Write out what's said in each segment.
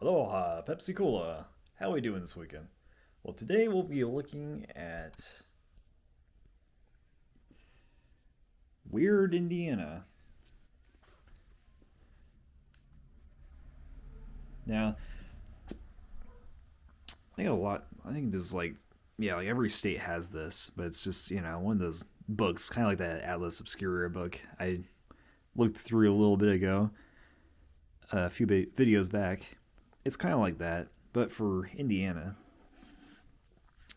Aloha, Pepsi Cola. How are we doing this weekend? Well, today we'll be looking at Weird Indiana. Now, I think this is like every state has this, but it's just, one of those books, kind of like that Atlas Obscura book I looked through a little bit ago, a few videos back. It's kind of like that, but for Indiana.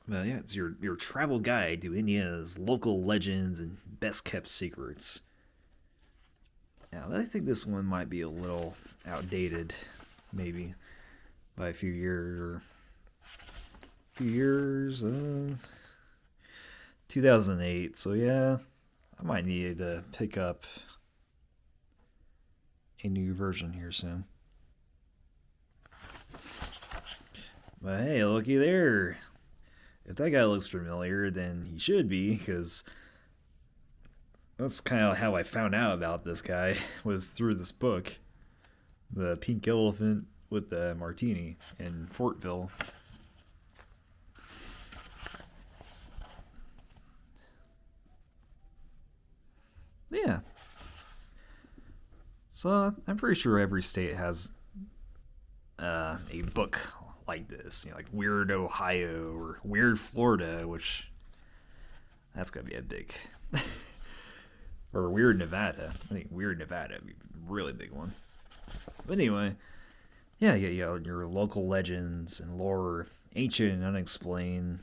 Well, yeah, it's your travel guide to Indiana's local legends and best kept secrets. Now, I think this one might be a little outdated, maybe by a few years or few years. 2008. So yeah, I might need to pick up a new version here soon. But hey, looky there. If that guy looks familiar, then he should be, because that's kind of how I found out about this guy was through this book, The Pink Elephant with the Martini in Fortville. Yeah. So I'm pretty sure every state has a book like this, like Weird Ohio or Weird Florida, which that's gonna be a big, or Weird Nevada. I think Weird Nevada would be a really big one. But anyway, yeah, your local legends and lore, ancient and unexplained,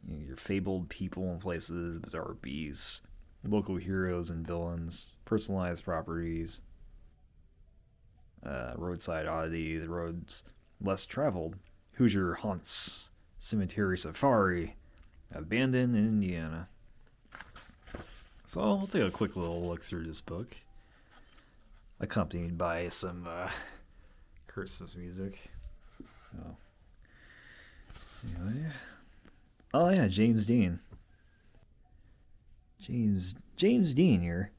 your fabled people and places, bizarre beasts, local heroes and villains, personalized properties, roadside oddities, roads less traveled, Hoosier haunts, cemetery safari, abandoned in Indiana. So I'll take a quick little look through this book, accompanied by some Christmas music. Oh, anyway. Oh yeah, James Dean. James Dean here.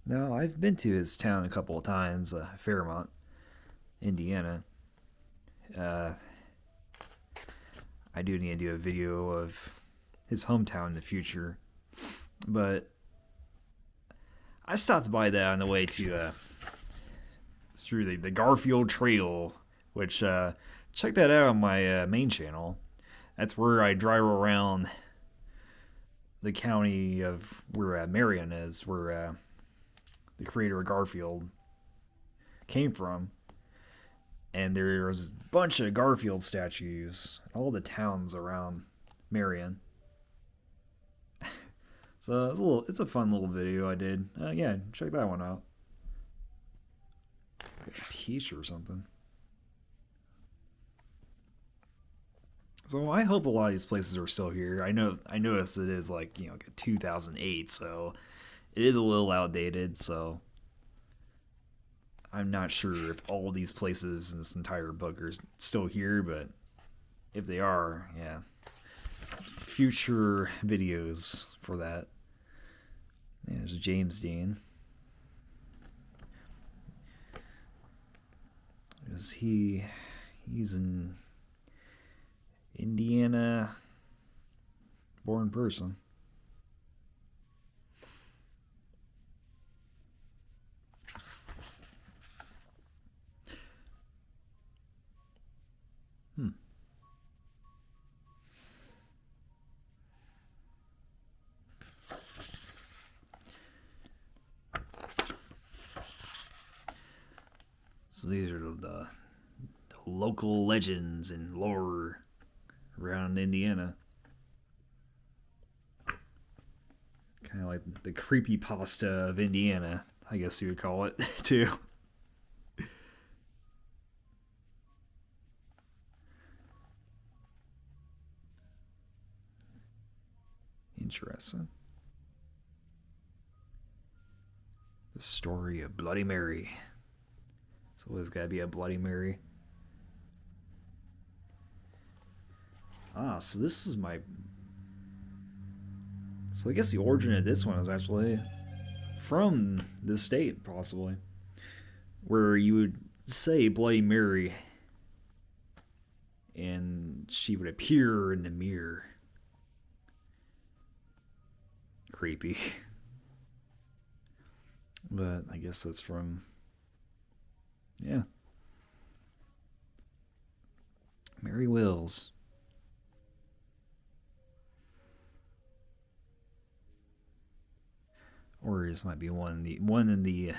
Now I've been to his town a couple of times, Fairmont, Indiana. Uh, I do need to do a video of his hometown in the future, but I stopped by that on the way to through the Garfield Trail, which check that out on my main channel. That's where I drive around the county of where Marion is, where the creator of Garfield came from. And there's a bunch of Garfield statues in all the towns around Marion. So it's a fun little video I did. Yeah, check that one out. Like a peach or something. So I hope a lot of these places are still here. I noticed it is like 2008, so it is a little outdated. So I'm not sure if all these places in this entire book are still here, but if they are, yeah, future videos for that. Yeah, there's James Dean. He's an Indiana born person. Hmm. So these are the local legends and lore around Indiana. Kind of like the creepy pasta of Indiana, I guess you would call it, too. Interesting. The story of Bloody Mary. So there's got to be a Bloody Mary. So this is my. So I guess the origin of this one is actually from this state, possibly, where you would say Bloody Mary, and she would appear in the mirror. Creepy. But I guess that's from, yeah, Mary Wills. Or this might be one in the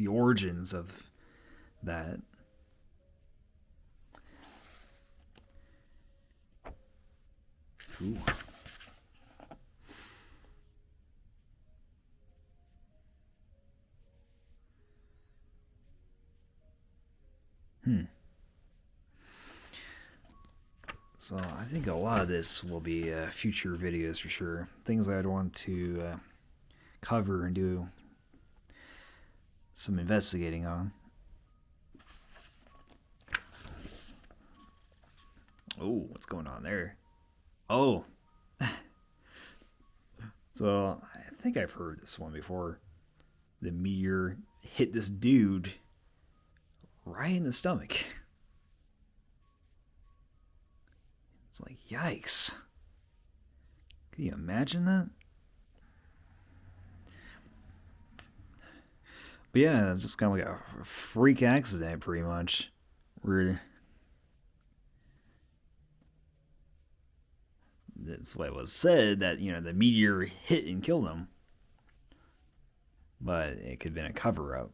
origins of that. Ooh. So I think a lot of this will be future videos for sure. Things I'd want to cover and do some investigating on. Oh, what's going on there? Oh. So I think I've heard this one before. The meteor hit this dude right in the stomach. It's like, yikes. Can you imagine that? But yeah, it's just kind of like a freak accident, pretty much. Where that's what was said, that the meteor hit and killed him, but it could have been a cover up.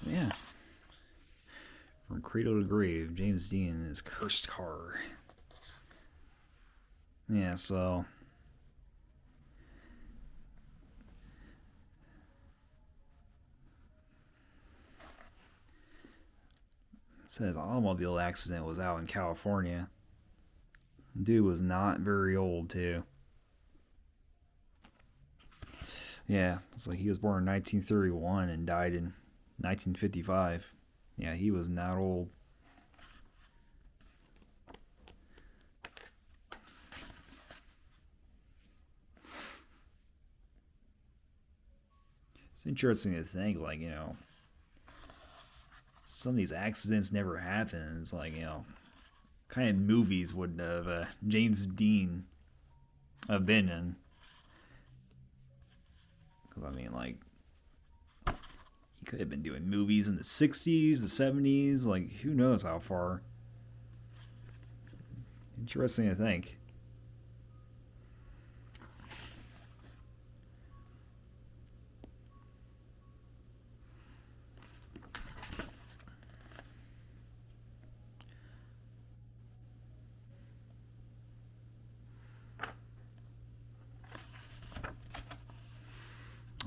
Yeah. From cradle to grave, James Dean and his cursed car. Yeah, so it says automobile accident was out in California. Dude was not very old too. Yeah, it's like he was born in 1931 and died in 1955. Yeah, he was not old. It's interesting to think, like, some of these accidents never happen. It's like, kind of movies would have James Dean have been in. Because, I mean, like, he could have been doing movies in the 60s, the 70s, like, who knows how far. Interesting to think.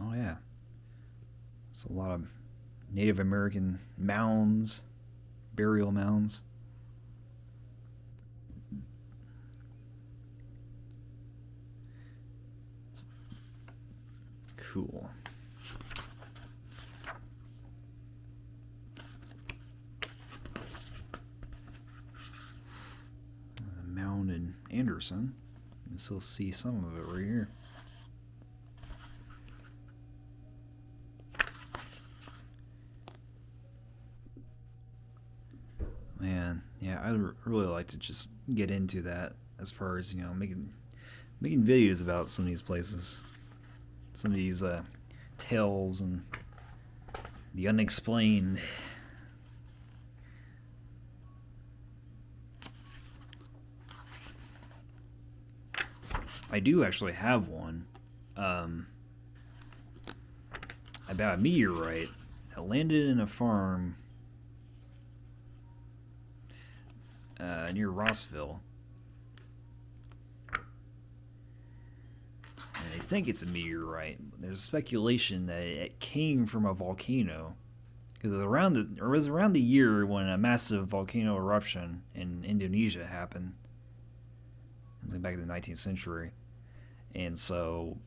Oh, yeah. It's a lot of Native American mounds, burial mounds. Cool. A mound in Anderson. You can still see some of it right here. Man, yeah, I'd really like to just get into that as far as making videos about some of these places, some of these tales and the unexplained. I do actually have one about a meteorite that landed in a farm near Rossville. And they think it's a meteorite. There's speculation that it came from a volcano, because it was around the year when a massive volcano eruption in Indonesia happened. It's like back in the 19th century. And so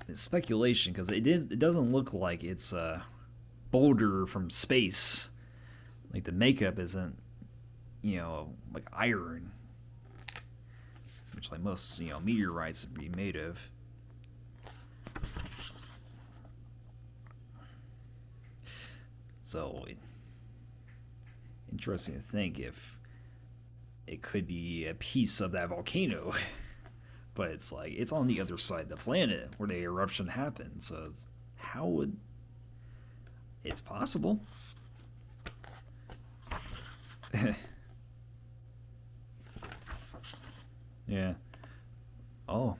it's speculation because it doesn't look like it's a boulder from space. Like the makeup isn't, like iron, which like most, meteorites would be made of. So interesting to think if it could be a piece of that volcano, but it's like it's on the other side of the planet where the eruption happened. So how would it's possible? Yeah. Oh.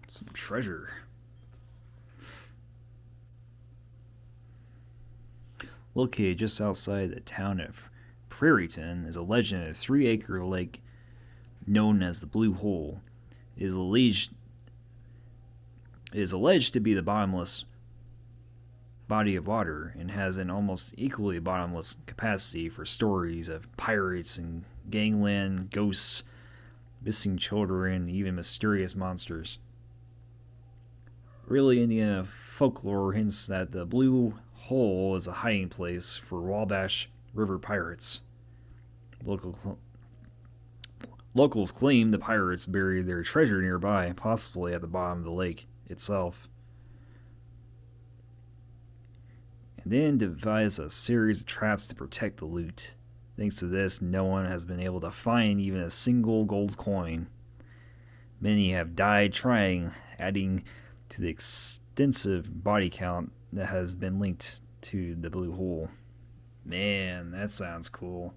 Some treasure. Located just outside the town of Prairieton is a legend of a 3-acre lake known as the Blue Hole. It is alleged to be the bottomless body of water and has an almost equally bottomless capacity for stories of pirates and gangland, ghosts, missing children, and even mysterious monsters. Early Indiana folklore hints that the Blue Hole is a hiding place for Wabash River pirates. Locals claim the pirates buried their treasure nearby, possibly at the bottom of the lake itself, and then devised a series of traps to protect the loot. Thanks to this, no one has been able to find even a single gold coin. Many have died trying, adding to the extensive body count that has been linked to the Blue Hole. Man, that sounds cool.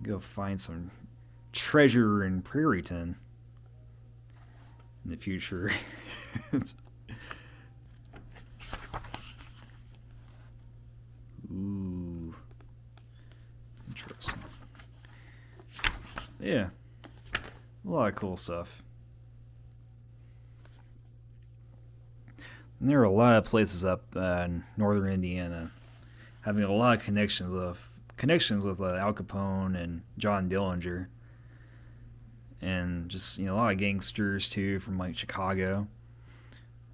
Go find some treasure in Prairieton in the future. Ooh. Interesting. Yeah. A lot of cool stuff. And there are a lot of places up in northern Indiana having a lot of connections with Al Capone and John Dillinger, and just a lot of gangsters too from like Chicago.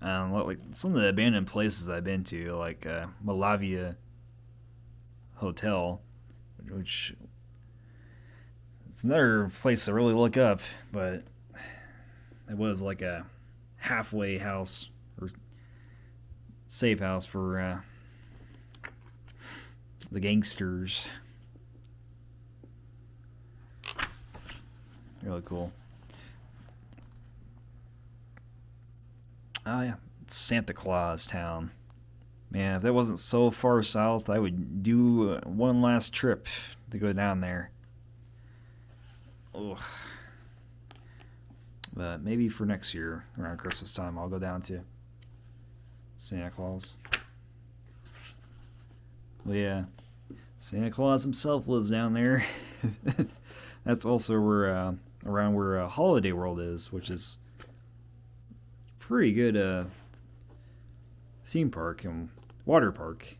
Like some of the abandoned places I've been to, like Malavia Hotel, which it's another place to really look up, but it was like a halfway house or safe house for the gangsters. Really cool. Oh yeah, it's Santa Claus Town. Man, if that wasn't so far south, I would do one last trip to go down there. Ugh. But maybe for next year, around Christmas time, I'll go down to Santa Claus. Well, yeah, Santa Claus himself lives down there. That's also where around where Holiday World is, which is pretty good theme park and water park.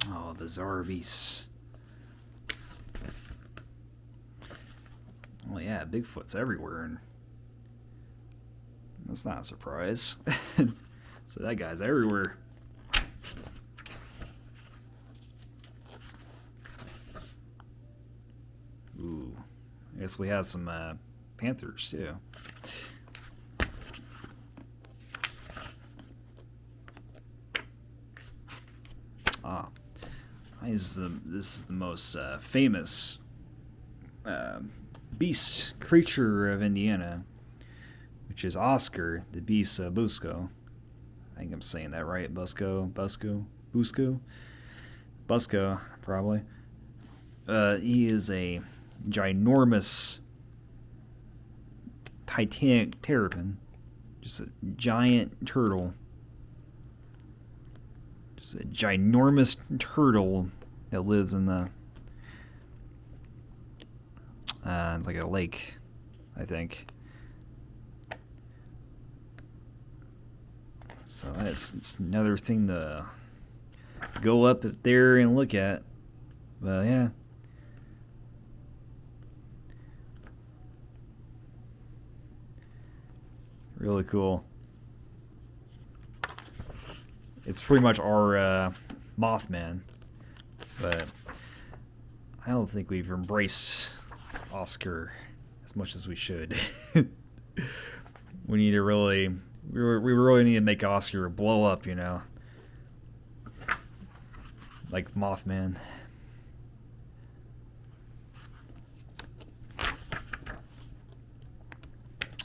Oh, bizarre beasts. Well, yeah, Bigfoot's everywhere, and that's not a surprise. So that guy's everywhere. Ooh, I guess we have some panthers too. Ah, this is the most famous beast creature of Indiana, which is Oscar the Beast Busco. I think I'm saying that right. Busco, probably. He is a ginormous titanic terrapin, just a giant turtle There's a ginormous turtle that lives in the it's like a lake, I think. So it's another thing to go up there and look at. But yeah. Really cool. It's pretty much our Mothman. But I don't think we've embraced Oscar as much as we should. We need to really... We really need to make Oscar blow up, you know? Like Mothman.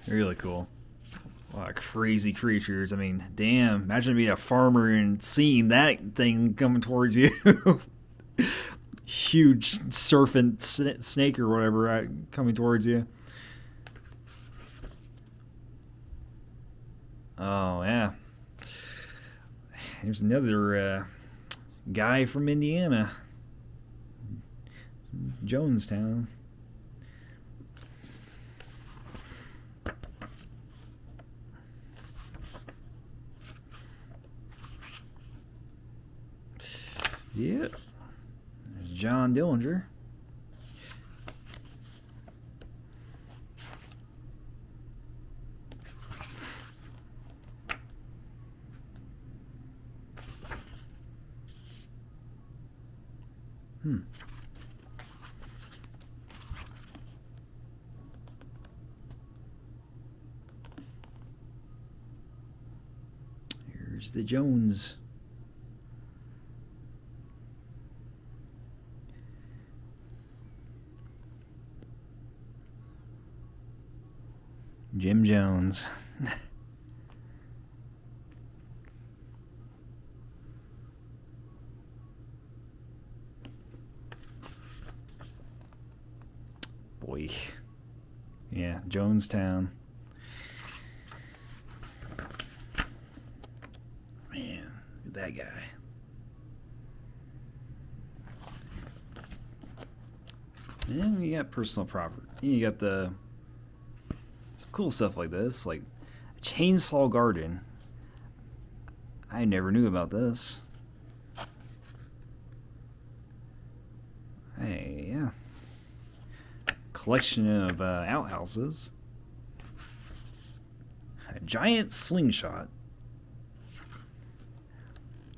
Really cool. A lot of crazy creatures. I mean, damn. Imagine being a farmer and seeing that thing coming towards you. Huge serpent snake or whatever coming towards you. Oh, yeah. Here's another guy from Indiana. Jonestown. Yep. There's John Dillinger. Here's the Jones. Jim Jones. Boy. Yeah, Jonestown. Man, look at that guy. And you got personal property. You got the some cool stuff like this, like a chainsaw garden. I never knew about this. Hey, yeah. Collection of outhouses. A giant slingshot.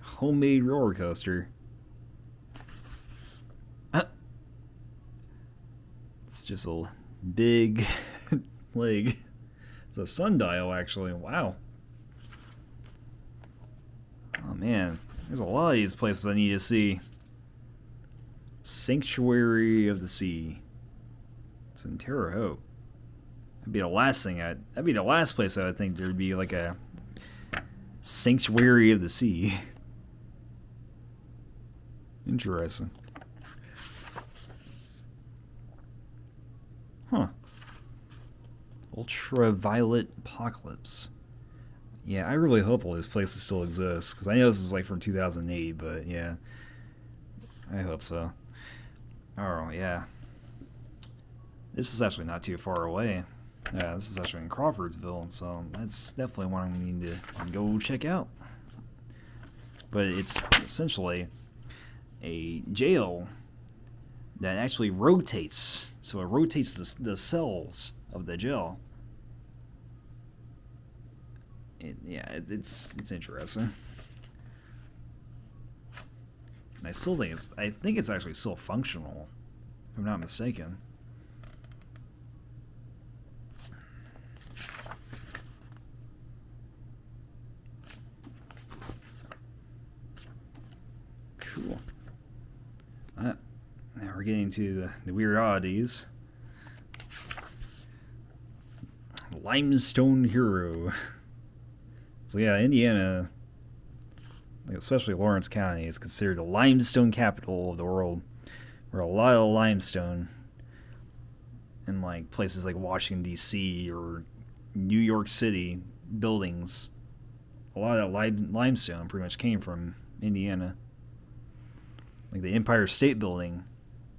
Homemade roller coaster. It's just a big leg. It's a sundial, actually. Wow. Oh, man. There's a lot of these places I need to see. Sanctuary of the Sea. It's in Terre Haute. That'd be the last thing that'd be the last place I would think there'd be like a Sanctuary of the Sea. Interesting. Huh. Ultraviolet Apocalypse. Yeah, I really hope all these places still exist, because I know this is like from 2008, but yeah. I hope so. Oh, yeah. This is actually not too far away. Yeah, this is actually in Crawfordsville, so that's definitely one I need to go check out. But it's essentially a jail that actually rotates. So it rotates the cells of the jail. It's interesting. And I think it's actually still functional, if I'm not mistaken. Cool. Now we're getting to the weird oddities. Limestone Hero. So yeah, Indiana, especially Lawrence County, is considered the limestone capital of the world, where a lot of limestone in like places like Washington D.C. or New York City buildings, a lot of that limestone pretty much came from Indiana. Like the Empire State Building,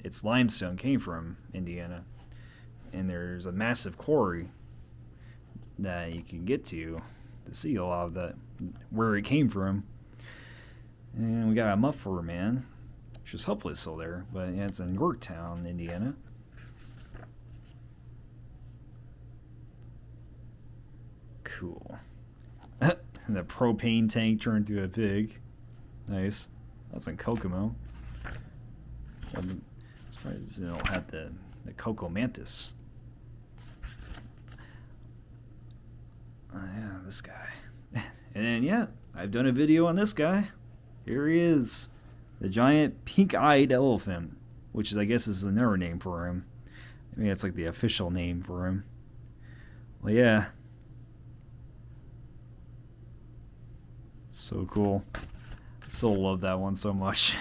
its limestone came from Indiana. And there's a massive quarry that you can get to see a lot of that, where it came from. And we got a muffler man, which is hopefully still there, but yeah, it's in Yorktown, Indiana. Cool. The propane tank turned into a pig. Nice. That's in Kokomo. That's right. It'll have the Coco Mantis. Yeah, this guy. And then, yeah, I've done a video on this guy. Here he is. The giant pink-eyed elephant, which is, I guess, is another name for him. I mean, it's like the official name for him. Well, yeah. It's so cool. I still love that one so much.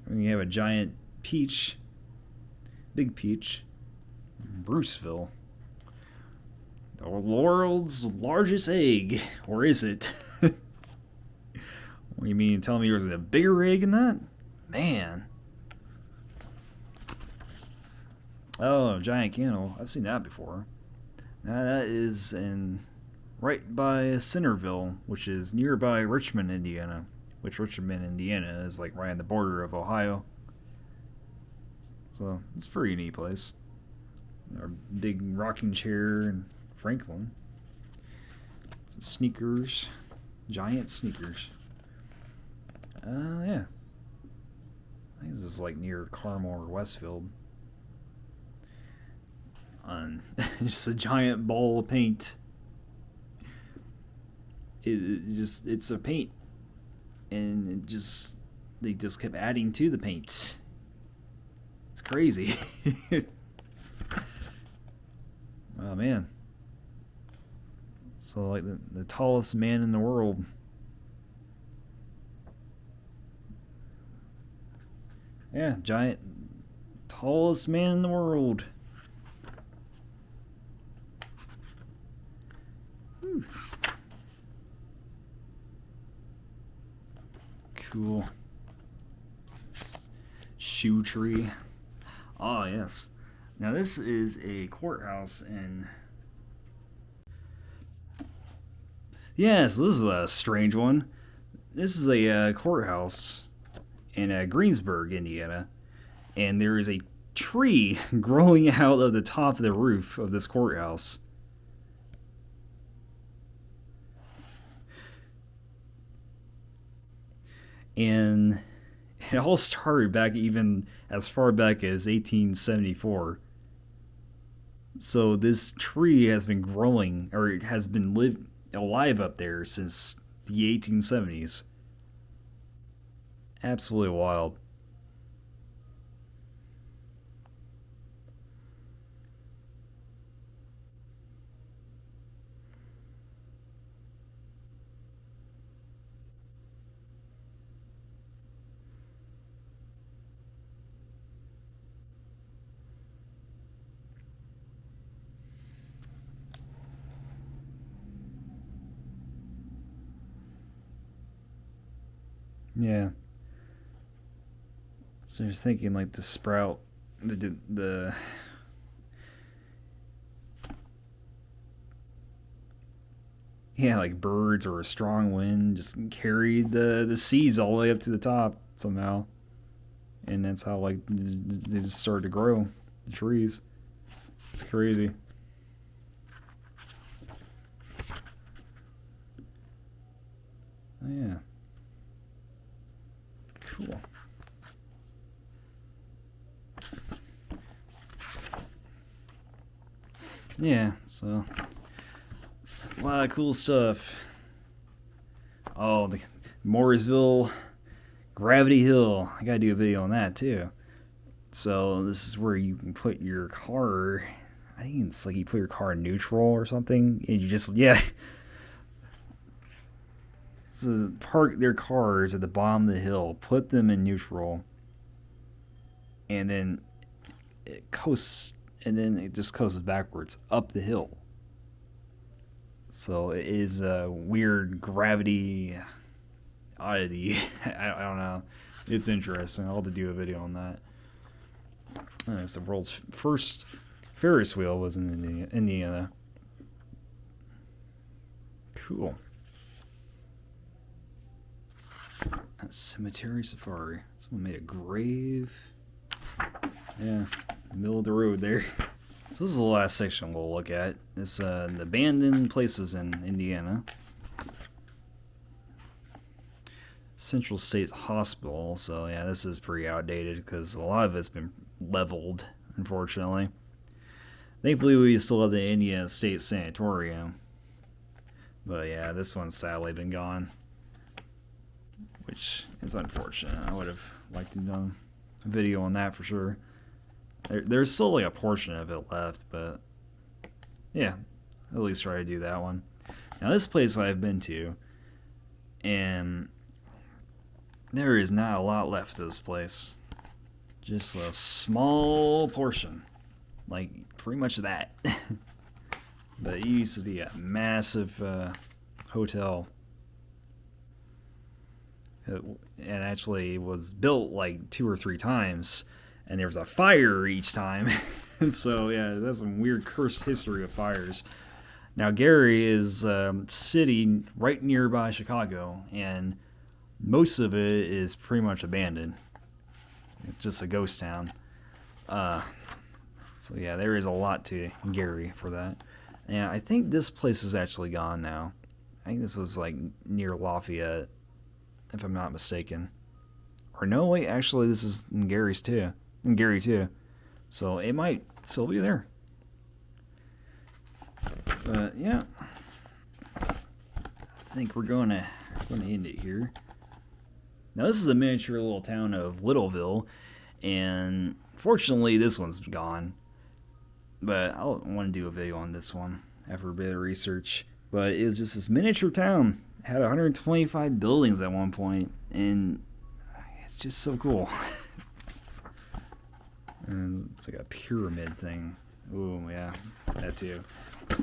We have a giant peach. Big peach. Bruceville. The world's largest egg. Or is it? What do you mean? Telling me there's a bigger egg than that? Man. Oh, giant candle. I've seen that before. Now that is in right by Centerville, which is nearby Richmond, Indiana. Which Richmond, Indiana is like right on the border of Ohio. So it's a pretty neat place. Our big rocking chair and Franklin. Some sneakers. Giant sneakers. Yeah. I think this is like near Carmel or Westfield. On just a giant ball of paint. It's a paint. And they just kept adding to the paint. It's crazy. Oh man. So like the tallest man in the world. Yeah, giant, tallest man in the world. Whew. Cool. Shoe tree. Oh yes. Now this is a courthouse in. Yes, this is a strange one. This is a courthouse in Greensburg, Indiana, and there is a tree growing out of the top of the roof of this courthouse. And it all started back even as far back as 1874. So this tree has been growing, or it has been alive up there since the 1870s. Absolutely wild. Yeah. So you're thinking like the sprout, the yeah, like birds or a strong wind just carried the seeds all the way up to the top somehow, and that's how like they just started to grow the trees. It's crazy. Oh, yeah. Cool. Yeah, so a lot of cool stuff. Oh, the Mooresville Gravity Hill. I gotta do a video on that too. So this is where you can put your car. I think it's like you put your car in neutral or something, and you just So park their cars at the bottom of the hill, put them in neutral, and then it coasts. And then it just coasts backwards up the hill. So it is a weird gravity oddity. I don't know. It's interesting. I'll have to do a video on that. It's the world's first Ferris wheel was in Indiana. Cool. Cemetery safari. Someone made a grave. Yeah, middle of the road there. So this is the last section we'll look at. It's the abandoned places in Indiana. Central State Hospital. So yeah, this is pretty outdated because a lot of it's been leveled, unfortunately. Thankfully, we still have the Indiana State Sanatorium. But yeah, this one's sadly been gone, which is unfortunate. I would have liked to have done a video on that for sure. There's still like a portion of it left, but yeah, at least try to do that one. Now this place I've been to, and there is not a lot left of this place. Just a small portion, like pretty much that. But it used to be a massive hotel. And actually was built like 2 or 3 times, and there was a fire each time. And so yeah, that's some weird cursed history of fires. Now Gary is a city right nearby Chicago, and most of it is pretty much abandoned. It's just a ghost town. So yeah, there is a lot to Gary for that. And I think this place is actually gone now. I think this was like near Lafayette, if I'm not mistaken. Or no, wait, actually this is in Gary too. So it might still be there. But yeah, I think we're going to end it here. Now this is a miniature little town of Littleville, and fortunately this one's gone. But I want to do a video on this one after a bit of research. But it was just this miniature town. It had 125 buildings at one point, and it's just so cool. And it's like a pyramid thing. Ooh, yeah, that too.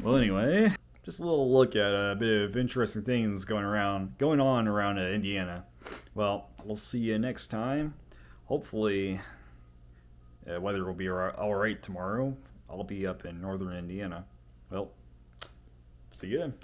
Well, anyway, just a little look at a bit of interesting things going on around Indiana. Well, we'll see you next time. Hopefully, weather will be all right tomorrow. I'll be up in northern Indiana. Well, see you then.